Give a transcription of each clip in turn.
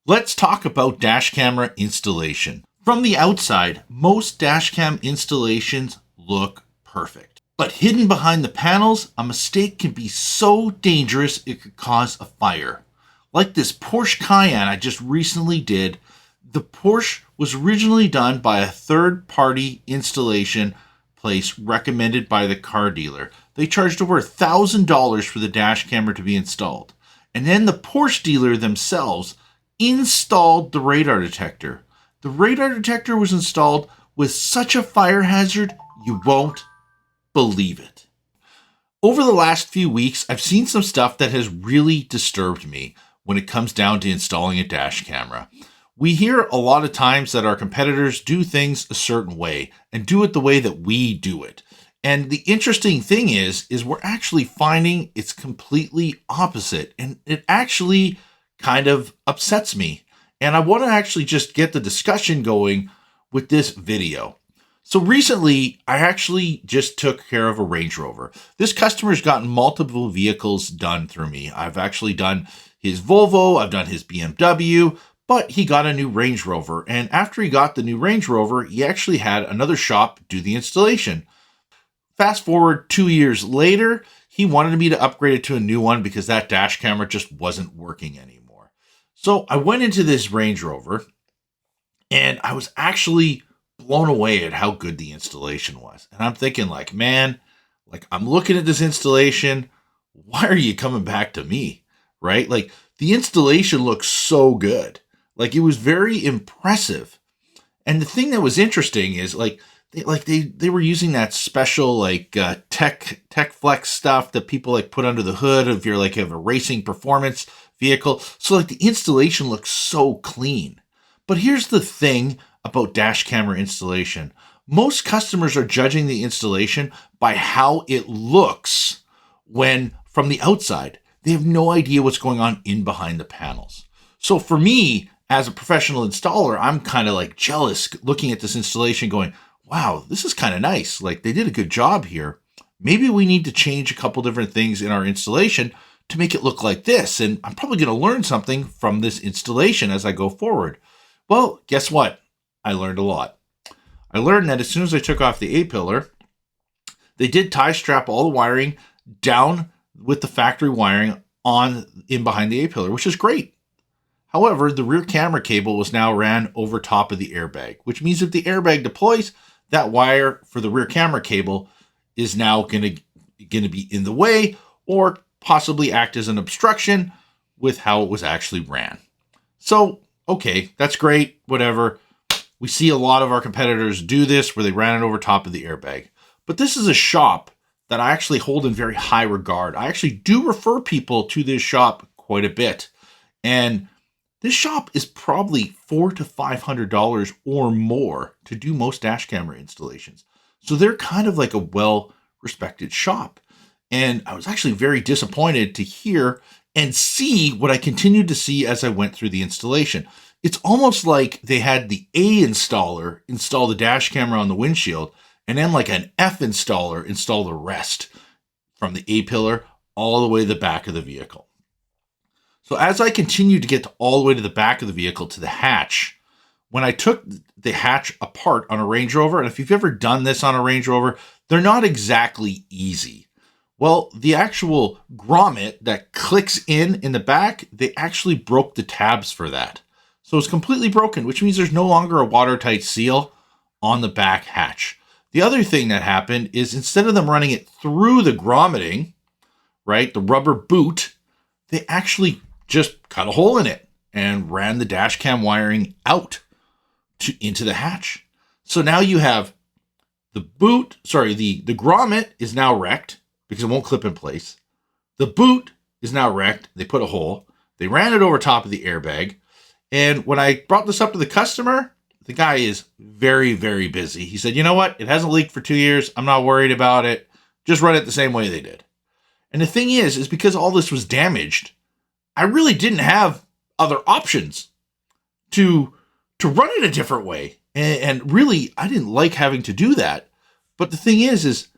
Let's talk about dash camera installation. From the outside, most dash cam installations look perfect. But hidden behind the panels, a mistake can be so dangerous it could cause a fire. Like this Porsche Cayenne I just recently did, the Porsche was originally done by a third-party installation place recommended by the car dealer. They charged over $1,000 for the dash camera to be installed. And then the Porsche dealer themselves installed the radar detector. The radar detector was installed with such a fire hazard, you won't believe it. Over the last few weeks, I've seen some stuff that has really disturbed me when it comes down to installing a dash camera. We hear a lot of times that our competitors do things a certain way and do it the way that we do it. And the interesting thing is we're actually finding it's completely opposite. And it actually kind of upsets me. And I want to actually just get the discussion going with this video. So recently, I actually just took care of a Range Rover. This customer's gotten multiple vehicles done through me. I've actually done his Volvo, I've done his BMW, but he got a new Range Rover. And after he got the new Range Rover, he actually had another shop do the installation. Fast forward 2 years later, he wanted me to upgrade it to a new one because that dash camera just wasn't working anymore. So I went into this Range Rover and I was actually blown away at how good the installation was. And I'm thinking like, man, like I'm looking at this installation. Why are you coming back to me? Right? Like the installation looks so good. Like it was very impressive. And the thing that was interesting is they were using that special like tech flex stuff that people like put under the hood if you're like have a racing performance vehicle. So like the installation looks so clean. But here's the thing about dash camera installation. Most customers are judging the installation by how it looks when from the outside. They have no idea what's going on in behind the panels. So for me, as a professional installer, I'm kind of like jealous looking at this installation going, wow, this is kind of nice. Like they did a good job here. Maybe we need to change a couple different things in our installation to make it look like this. And I'm probably going to learn something from this installation as I go forward. Well, guess what? I learned a lot. I learned that as soon as I took off the A-pillar, they did tie strap all the wiring down with the factory wiring on in behind the A-pillar, which is great. However, the rear camera cable was now ran over top of the airbag, which means if the airbag deploys, that wire for the rear camera cable is now going to be in the way or possibly act as an obstruction with how it was actually ran. So, okay, that's great, whatever. We see a lot of our competitors do this where they ran it over top of the airbag. But this is a shop that I actually hold in very high regard. I actually do refer people to this shop quite a bit. And this shop is probably $400 to $500 or more to do most dash camera installations. So they're kind of like a well-respected shop. And I was actually very disappointed to hear and see what I continued to see as I went through the installation. It's almost like they had the A installer install the dash camera on the windshield, and then like an F installer install the rest from the A-pillar all the way to the back of the vehicle. So as I continued to get all the way to the back of the vehicle to the hatch, when I took the hatch apart on a Range Rover, and if you've ever done this on a Range Rover, they're not exactly easy. Well, the actual grommet that clicks in the back, they actually broke the tabs for that. So it's completely broken, which means there's no longer a watertight seal on the back hatch. The other thing that happened is instead of them running it through the grommeting, right, the rubber boot, they actually just cut a hole in it and ran the dash cam wiring out into the hatch. So now you have the grommet is now wrecked because it won't clip in place. The boot is now wrecked. They put a hole. They ran it over top of the airbag. And when I brought this up to the customer, the guy is very, very busy. He said, you know what? It hasn't leaked for 2 years. I'm not worried about it. Just run it the same way they did. And the thing is because all this was damaged, I really didn't have other options to run it a different way. And really, I didn't like having to do that. But the thing is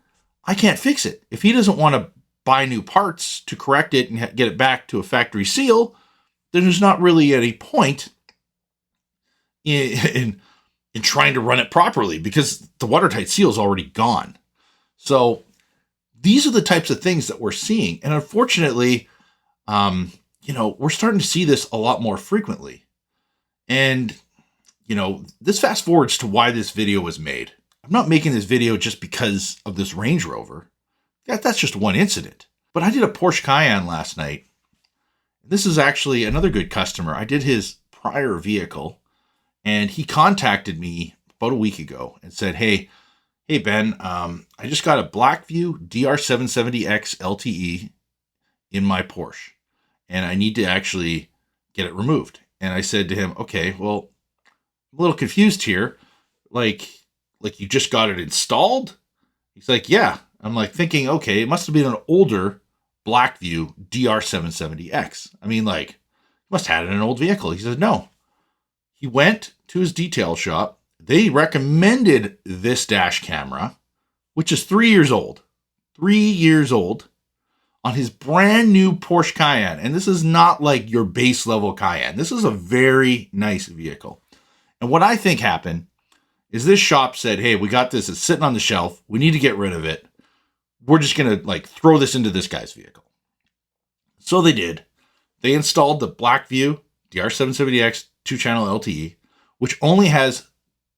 I can't fix it. If he doesn't want to buy new parts to correct it and get it back to a factory seal, then there's not really any point in trying to run it properly because the watertight seal is already gone. So these are the types of things that we're seeing. And unfortunately, we're starting to see this a lot more frequently. And, this fast forwards to why this video was made. I'm not making this video just because of this Range Rover. That's just one incident. But I did a Porsche Cayenne last night. This is actually another good customer. I did his prior vehicle, and he contacted me about a week ago and said, Hey, Ben, I just got a Blackview DR770X LTE in my Porsche, and I need to actually get it removed. And I said to him, okay, well, I'm a little confused here. Like you just got it installed? He's like, yeah. I'm like thinking, okay, it must have been an older Blackview DR770X. I mean, must have had it in an old vehicle. He says, no. He went to his detail shop. They recommended this dash camera, which is 3 years old. 3 years old on his brand new Porsche Cayenne. And this is not like your base level Cayenne. This is a very nice vehicle. And what I think happened is this shop said, hey, we got this. It's sitting on the shelf. We need to get rid of it. We're just going to throw this into this guy's vehicle. So they did. They installed the Blackview DR770X 2-channel LTE, which only has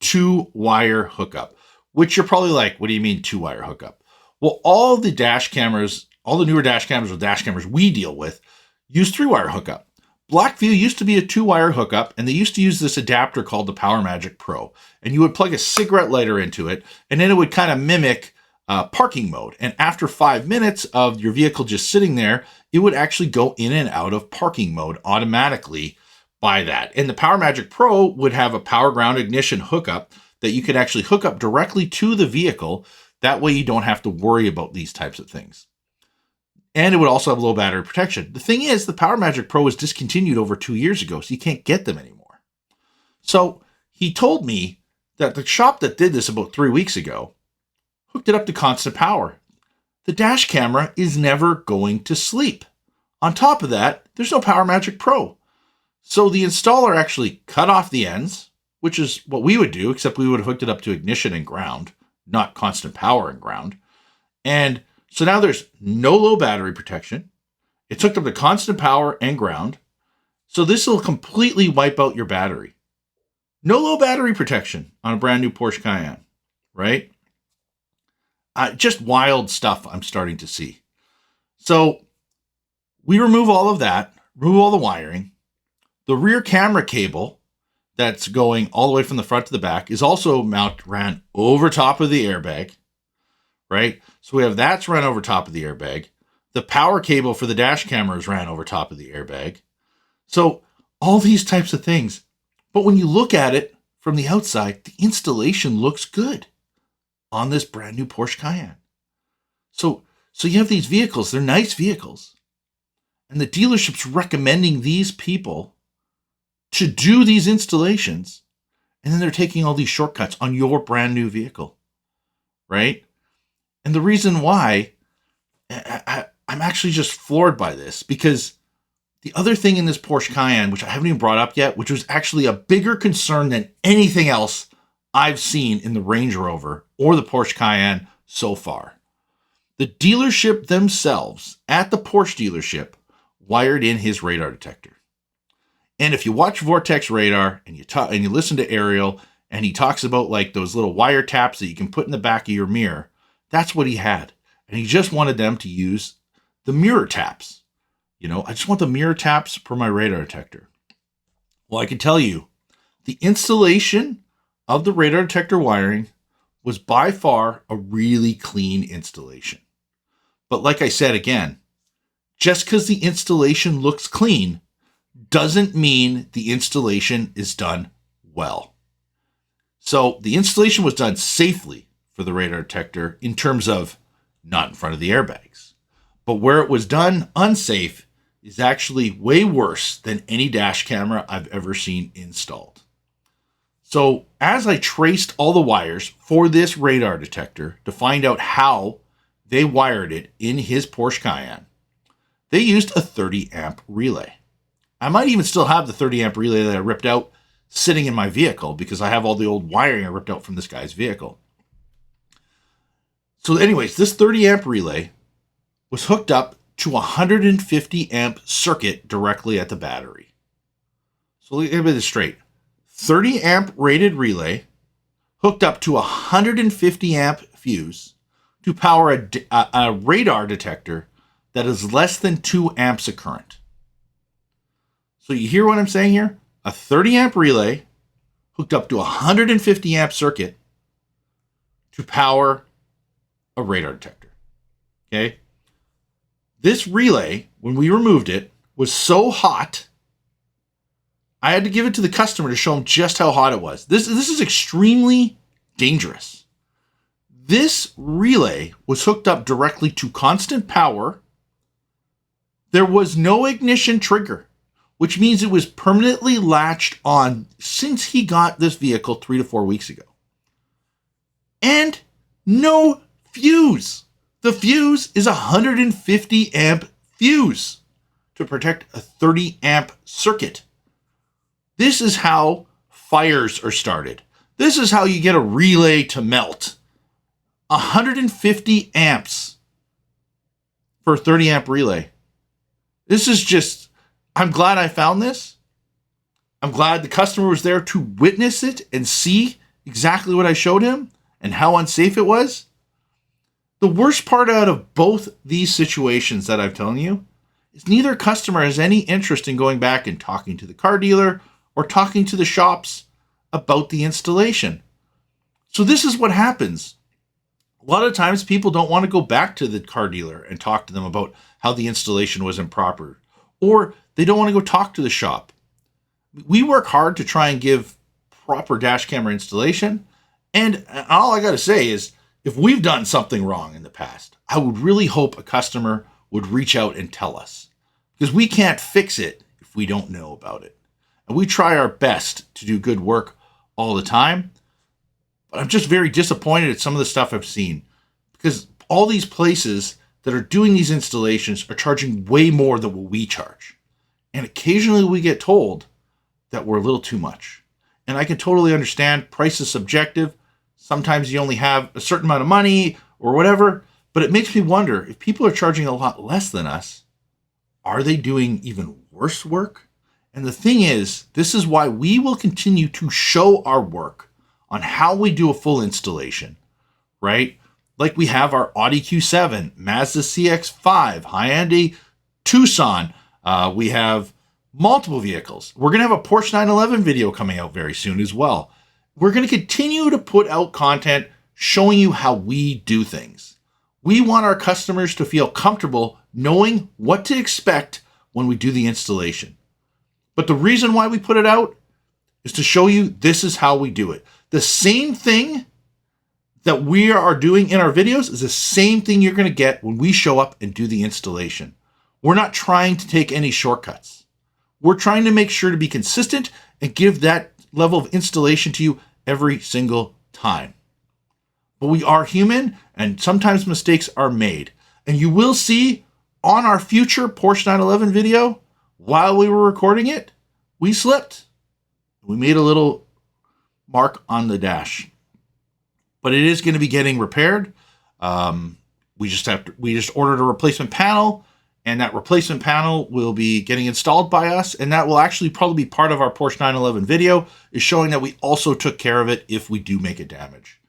2-wire hookup, which you're probably like, what do you mean 2-wire hookup? Well, all the dash cameras, all the newer dash cameras or dash cameras we deal with use 3-wire hookup. Blackview used to be a 2-wire hookup, and they used to use this adapter called the PowerMagic Pro. And you would plug a cigarette lighter into it, and then it would kind of mimic parking mode. And after 5 minutes of your vehicle just sitting there, it would actually go in and out of parking mode automatically by that. And the PowerMagic Pro would have a power ground ignition hookup that you could actually hook up directly to the vehicle. That way you don't have to worry about these types of things. And it would also have low battery protection. The thing is, the PowerMagic Pro was discontinued over 2 years ago, so you can't get them anymore. So he told me that the shop that did this about 3 weeks ago hooked it up to constant power. The dash camera is never going to sleep. On top of that, there's no PowerMagic Pro. So the installer actually cut off the ends, which is what we would do, except we would have hooked it up to ignition and ground, not constant power and ground. And so now there's no low battery protection. It's hooked up to constant power and ground. So this will completely wipe out your battery. No low battery protection on a brand new Porsche Cayenne, right? Just wild stuff I'm starting to see. So we remove all of that, remove all the wiring. The rear camera cable that's going all the way from the front to the back is also ran over top of the airbag, right? So we have that's run over top of the airbag. The power cable for the dash camera is ran over top of the airbag. So all these types of things. But when you look at it from the outside, the installation looks good on this brand new Porsche Cayenne. So you have these vehicles, they're nice vehicles. And the dealership's recommending these people to do these installations. And then they're taking all these shortcuts on your brand new vehicle, right? And the reason why I'm actually just floored by this, because the other thing in this Porsche Cayenne, which I haven't even brought up yet, which was actually a bigger concern than anything else I've seen in the Range Rover or the Porsche Cayenne so far. The dealership themselves, at the Porsche dealership, wired in his radar detector. And if you watch Vortex Radar and you listen to Ariel, and he talks about those little wire taps that you can put in the back of your mirror, that's what he had. And he just wanted them to use the mirror taps. I just want the mirror taps for my radar detector. Well, I can tell you, the installation of the radar detector wiring was by far a really clean installation. But like I said again, just because the installation looks clean doesn't mean the installation is done well. So the installation was done safely for the radar detector in terms of not in front of the airbags. But where it was done unsafe is actually way worse than any dash camera I've ever seen installed. So as I traced all the wires for this radar detector to find out how they wired it in his Porsche Cayenne, they used a 30 amp relay. I might even still have the 30 amp relay that I ripped out sitting in my vehicle because I have all the old wiring I ripped out from this guy's vehicle. So anyways, this 30 amp relay was hooked up to a 150 amp circuit directly at the battery. So let me get this straight. 30 amp rated relay hooked up to a 150 amp fuse to power a radar detector that is less than 2 amps of current. So you hear what I'm saying here? A 30 amp relay hooked up to a 150 amp circuit to power a radar detector. Okay? This relay, when we removed it, was so hot, I had to give it to the customer to show him just how hot it was. This is extremely dangerous. This relay was hooked up directly to constant power. There was no ignition trigger, which means it was permanently latched on since he got this vehicle 3 to 4 weeks ago. And no fuse. The fuse is a 150 amp fuse to protect a 30 amp circuit. This is how fires are started. This is how you get a relay to melt. 150 amps for a 30 amp relay. This is just, I'm glad I found this. I'm glad the customer was there to witness it and see exactly what I showed him and how unsafe it was. The worst part out of both these situations that I'm telling you is neither customer has any interest in going back and talking to the car dealer or talking to the shops about the installation. So this is what happens. A lot of times people don't want to go back to the car dealer and talk to them about how the installation was improper, or they don't want to go talk to the shop. We work hard to try and give proper dash camera installation, and all I got to say is if we've done something wrong in the past, I would really hope a customer would reach out and tell us, because we can't fix it if we don't know about it. And we try our best to do good work all the time, but I'm just very disappointed at some of the stuff I've seen, because all these places that are doing these installations are charging way more than what we charge. And occasionally we get told that we're a little too much. And I can totally understand price is subjective. Sometimes you only have a certain amount of money or whatever, but it makes me wonder if people are charging a lot less than us, are they doing even worse work? And the thing is, this is why we will continue to show our work on how we do a full installation, right? Like we have our Audi Q7, Mazda CX-5, Hyundai Tucson. We have multiple vehicles. We're going to have a Porsche 911 video coming out very soon as well. We're going to continue to put out content showing you how we do things. We want our customers to feel comfortable knowing what to expect when we do the installation. But the reason why we put it out is to show you this is how we do it. The same thing that we are doing in our videos is the same thing you're going to get when we show up and do the installation. We're not trying to take any shortcuts. We're trying to make sure to be consistent and give that level of installation to you every single time. But we are human, and sometimes mistakes are made. And you will see on our future Porsche 911 video, while we were recording it, we slipped. We made a little mark on the dash. But it is going to be getting repaired. We just ordered a replacement panel, and that replacement panel will be getting installed by us, and that will actually probably be part of our Porsche 911 video, is showing that we also took care of it if we do make a damage,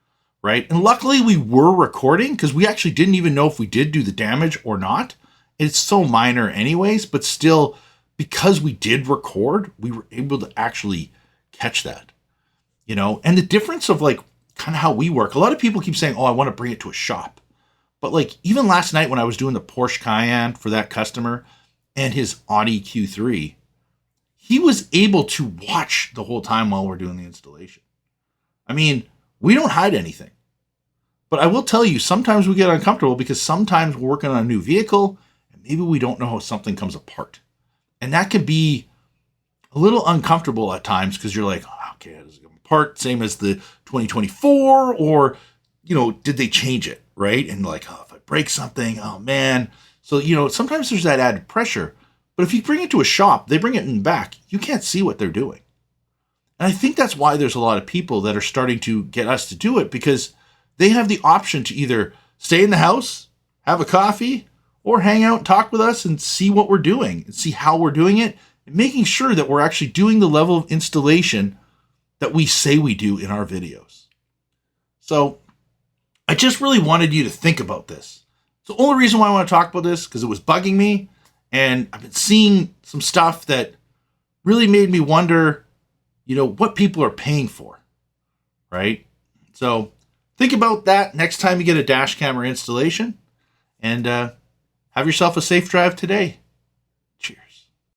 right? And luckily we were recording, because we actually didn't even know if we did do the damage or not. It's so minor anyways, but still, because we did record, we were able to actually catch that, you know? And the difference of like kind of how we work, a lot of people keep saying, oh, I want to bring it to a shop. But like even last night when I was doing the Porsche Cayenne for that customer and his Audi Q3, he was able to watch the whole time while we're doing the installation. I mean, we don't hide anything. But I will tell you, sometimes we get uncomfortable because sometimes we're working on a new vehicle and maybe we don't know how something comes apart. And that can be a little uncomfortable at times because you're like, oh, okay, this is going apart, same as the 2024, or, you know, did they change it, right? And like, oh, if I break something, oh man. So, you know, sometimes there's that added pressure. But if you bring it to a shop, they bring it in back, you can't see what they're doing. And I think that's why there's a lot of people that are starting to get us to do it, because they have the option to either stay in the house, have a coffee, or hang out and talk with us and see what we're doing and see how we're doing it, and making sure that we're actually doing the level of installation that we say we do in our videos. So I just really wanted you to think about this. So the only reason why I want to talk about this, because it was bugging me, and I've been seeing some stuff that really made me wonder, what people are paying for, right? So think about that next time you get a dash camera installation, and have yourself a safe drive today.